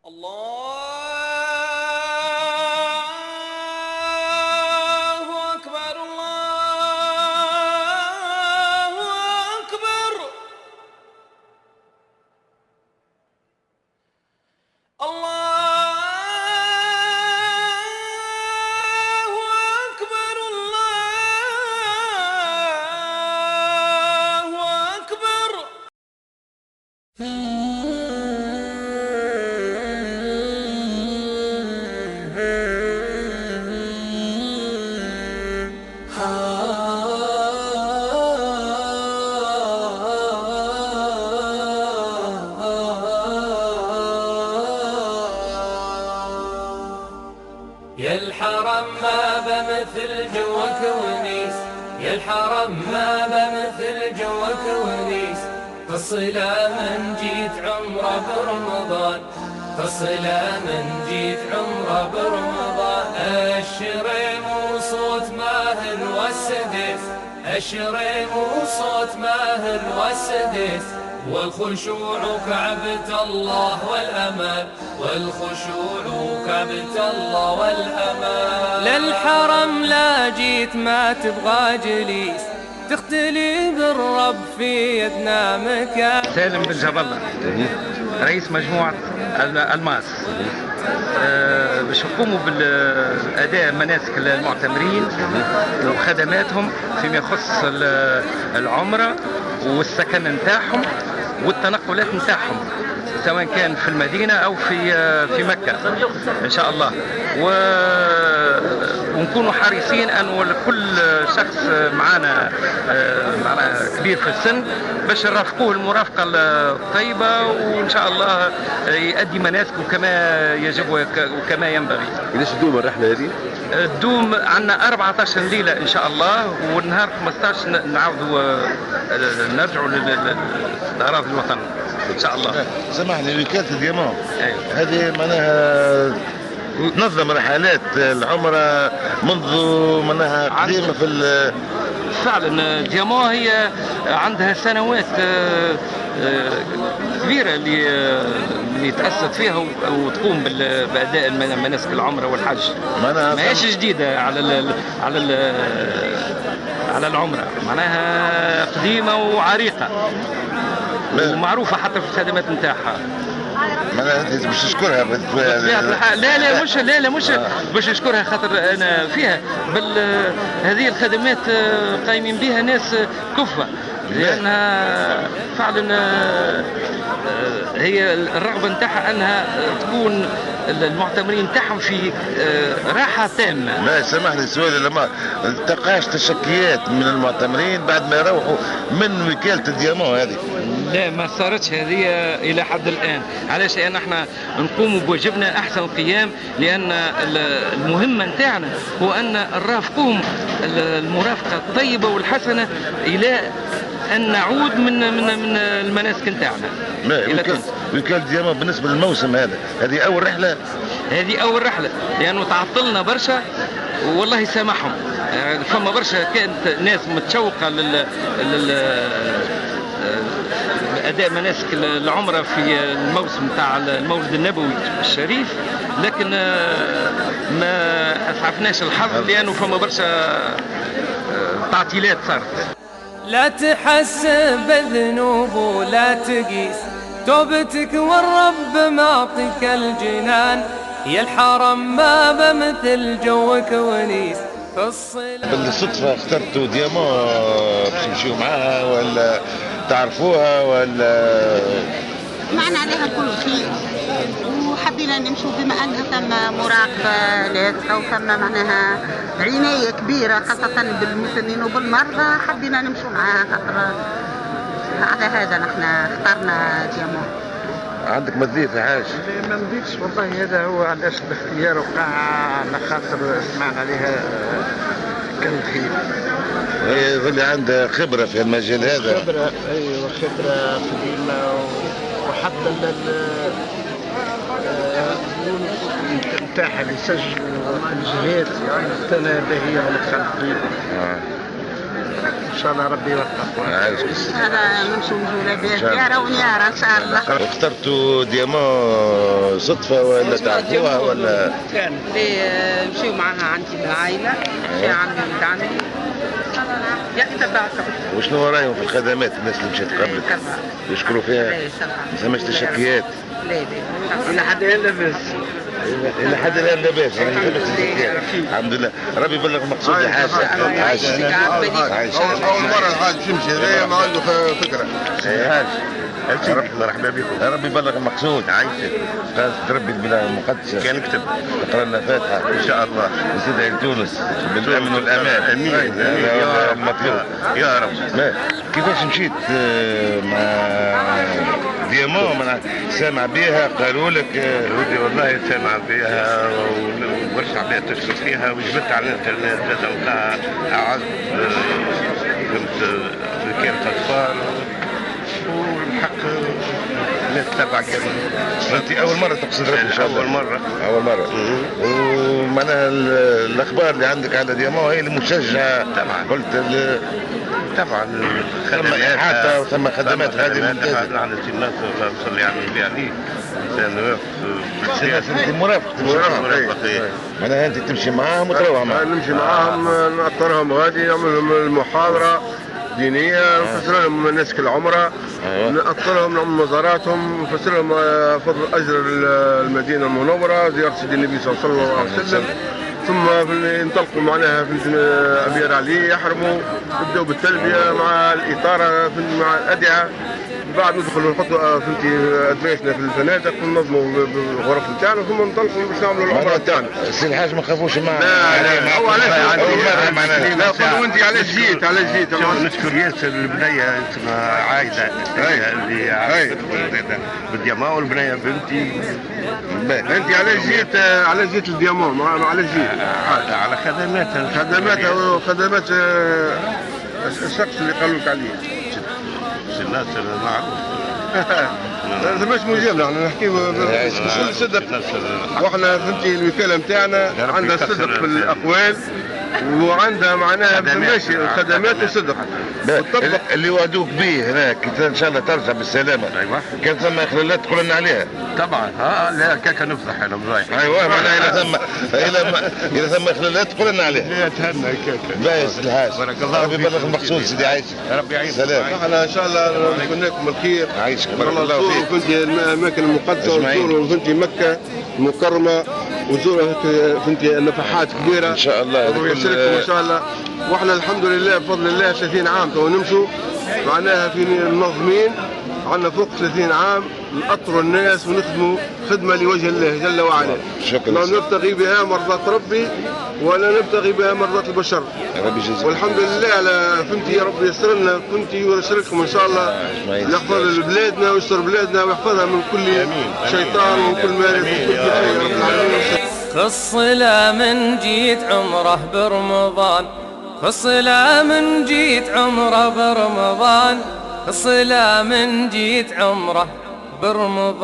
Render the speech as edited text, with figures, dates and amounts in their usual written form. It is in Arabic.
الله أكبر الله أكبر الله أكبر الله أكبر. يا الحرم ما بمثل جوك ونيس، يا الحرم ما بمثل جوك ونيس، فالصلا من جيت عمره برمضان، فالصلا من جيت عمره برمضان. الشريم وصوت ماهر والسدس، الشريم وصوت ماهر والسدس، والخشوع كعبة الله والأمان، والخشوع كعبة الله والأمان. للحرم لا جيت ما تبغى جليس، تختلي بالرب في يدنا مكان. سالم بن جاب الله رئيس مجموعة الماس، باش يقوموا بالأداء مناسك المعتمرين وخدماتهم فيما يخص العمرة والسكن نتاعهم والتنقلات نتاعهم، سواء كان في المدينة أو في مكة إن شاء الله. ونكونوا حريصين أن كل شخص معنا كبير في السن باش نرافقوه المرافقة الطيبة، وإن شاء الله يؤدي مناسكه كما يجب وكما ينبغي. ليش تدوم الرحلة هذه؟ تدوم عندنا 14 ليلة إن شاء الله، والنهار 15 نعاودوا نرجعوا لأراضي الوطن إن شاء الله. سامحني، وكالة ديامون هذه معناها تنظم رحلات العمرة منذ معناها قديمة في فعلا ديامون هي عندها سنوات كبيرة اللي تأسست فيها وتقوم بأداء مناسك العمرة والحج. ما هيش جديدة على العمرة، معناها قديمة وعريقة ومعروفة حتى في الخدمات نتاعها. معناها انت باش تشكرها لا مش باش نشكرها خاطر انا فيها، بل هذه الخدمات قايمين بها ناس كفة، لانها فعلا هي الرغبة نتاعها انها تكون المعتمرين تاعهم في راحة تامة. ما سامحني سؤالي، لما تلقاش تشكيات من المعتمرين بعد ما يروحوا من وكالة ديامون هذه؟ لا، ما صارتش هذه إلى حد الآن. علاش؟ لأن احنا نقوم بواجبنا أحسن القيام، لأن المهمة نتاعنا هو أن نرافقوهم المرافقة الطيبة والحسنة إلى أن نعود من المناسك نتاعنا. وكالة ديامون بالنسبة للموسم هذه أول رحلة؟ هذه أول رحلة، لأنه تعطلنا برشا والله يسامحهم. فما برشا كانت ناس متشوقة أداء مناسك العمرة في الموسم تاع المولد النبوي الشريف، لكن ما أسعفناش الحظ لأنه فما برشا تعطيلات صارت. لا تحسب الذنوب ولا تقيس، توبتك والرب معطيك الجنان. يا الحرم ما بمثل جوك ونيس، بالصدفة اخترتوا ديامون باش تمشيوا معاها ولا تعرفوها ولا؟ معنا عليها كل خير، وحبينا نمشوا بما أنها ثم مراقبة لازقة وثم معناها عناية كبيرة خاصة بالمسنين وبالمرضى، حبينا نمشوا معاها خاطر على هذا نحن اخترنا ديامون. عندك مزيد في حاجة؟ ما نزيدش والله، هذا هو علاش الاختيار وقع على خاطر سمعنا عليها كان خير. هي يظل عندها خبرة في المجال هذا؟ خبرة، أيوة خبرة قديمة، وحتى نتاعها اللي يسجلوا الجهات تنا باهية ومتخلفين. ان شاء الله ربي يوفقك. هذا نمشوا نجولة زيارة ونيارة ان شاء الله. اخترتوا ديامون صدفة ولا تعرفوها ولا؟ نمشيو معها عندي بالعائلة، في عمي ولد عمي يعني تبعتهم. وشنو رايهم في الخدمات الناس اللي مشات قبلك؟ يشكروا فيها؟ ما ثماش تشكيات؟ لا إلى حد الآن لاباس. إلى حد الآن لاباس، الحمد لله. ربي يبلغ المقصود يا حاج. أول مرة الحاج يمشي هذايا ما عنده فكرة. حاج مرحبا بكم. ربي يبلغ المقصود. عايشك. تربي البلاد المقدسة. كان نكتب. تقرا لنا فاتحة. إن شاء الله. وتدعي لتونس بالأمن والأمان. آمين. هذا المطلوب. يا رب. كيفاش مشيت مع ديامون؟ سامع بها قالوا لك؟ ودي والله سامع بها وبرشا عباد تشكر فيها وجبت على الانترنت لقاها أعز كنت وكالة أطفال والحق الناس تبع كامل. أنت أول مرة تقصد ربي إن شاء الله؟ أول مرة. أول مرة. ومعناها الأخبار اللي عندك على ديامون هي اللي مشجعة. طبعا. قلت طبعا ثم إحاطة وثم خدمات هذه ممتازة. على الناس الله يصلي على النبي عليه. أنت مرافق. معناها أنت تمشي معاهم وتروح معاهم. نمشي معاهم نأطرهم غادي نعمل لهم المحاضرة دينية، نفسر لهم مناسك العمرة، نأطرهم نعمل مزاراتهم، نفسر لهم فضل أجر المدينة المنورة، زيارة سيدي النبي صلى الله عليه وسلم. ثم ينطلقوا معناها في أبيار علي يحرموا، يبدأوا بالتلبية مع الإطارة مع الأدعية. بعد ندخلوا نحطوا فهمتي ادريسنا في الفنادق وننظموا الغرف نتاعنا ثم ننطلقوا باش نعملوا العمره نتاعنا. سي الحاج ما تخافوش معنا. لا هو علاش لا فضلوا انت علاش جيت نشكر ياسر البنيه اسمها عايده اللي عرفتني بالديامون والبنيه بنتي. انت علاش جيت للديامون؟ علاش جيت؟ على خدماتها وخدمات الشخص اللي قالوا لك عليه. الناس معروف. مش مجال احنا نحكي بكل صدق، واحنا فهمتي الوكاله نتاعنا عندها صدق في الاقوال وعندها معناها ماشي خدمات وصدق. اللي وعدوك به هناك ان شاء الله ترجع بالسلامه. ايوه. كان ثم اخلالات تقول لنا عليها؟ طبعا. لا كاكا نفضح انا مرايح. ايوه معناها اذا ثم اخلالات تقول لنا عليها. لا تهنى كاكا. باهي الحاج. بارك الله فيك. ربي يبلغ المقصود سيدي عايشك. ربي يعينك. سلام. احنا ان شاء الله نتمنى لكم الخير. عايشك بارك الله فيك. فهمتي الاماكن المقدسه وزوروا فهمتي مكه المكرمه وزوروا فهمتي نفحات كبيره ان شااء الله. ويسر لكم ان شاء الله. واحنا الحمد لله بفضل الله 30 عام تو نمشوا معناها في منظمين، عندنا فوق 30 عام نأطروا الناس ونخدموا خدمه لوجه الله جل وعلا. شكرا. لا نبتغي بها مرضات ربي ولا نبتغي بها مرضات البشر. ربي يجزيك. والحمد لله على فهمتي يا رب يسر لنا فهمتي ويسر لكم ان شاء الله. يحفظ بلادنا ويستر بلادنا ويحفظها من كل شيطان ومن كل مارد ومن كل شيء يا رب العالمين. خصلا من جيت عمره برمضان، خصلا من جيت عمره برمضان، خصلا من جيت عمره برمضان.